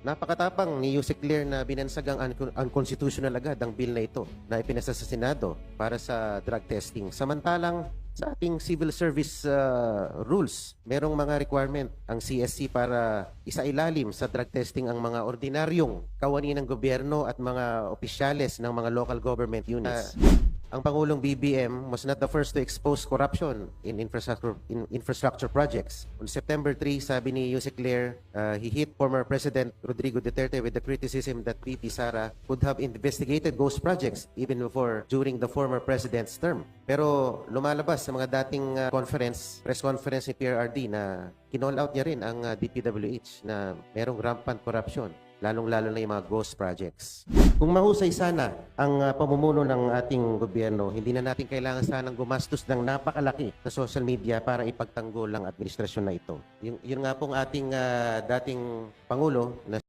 Napakatapang ni Yusek Claire na binansagang unconstitutional agad ang bill na ito na ipinasa sa Senado para sa drug testing. Samantalang sa ating civil service rules, merong mga requirement ang CSC para isailalim sa drug testing ang mga ordinaryong kawani ng gobyerno at mga opisyales ng mga local government units. Ang Pangulong BBM was not the first to expose corruption in infrastructure projects. On September 3, sabi ni Yusek Claire, he hit former President Rodrigo Duterte with the criticism that VP Sara could have investigated ghost projects even before during the former president's term. Pero lumalabas sa mga dating press conference ni PRRD na kinall out niya rin ang DPWH na merong rampant corruption, lalong-lalo na yung mga ghost projects. Kung mahusay sana ang pamumuno ng ating gobyerno, hindi na natin kailangan sanang gumastos ng napakalaki sa social media para ipagtanggol ang administrasyon na ito. Yun nga pong ating dating Pangulo na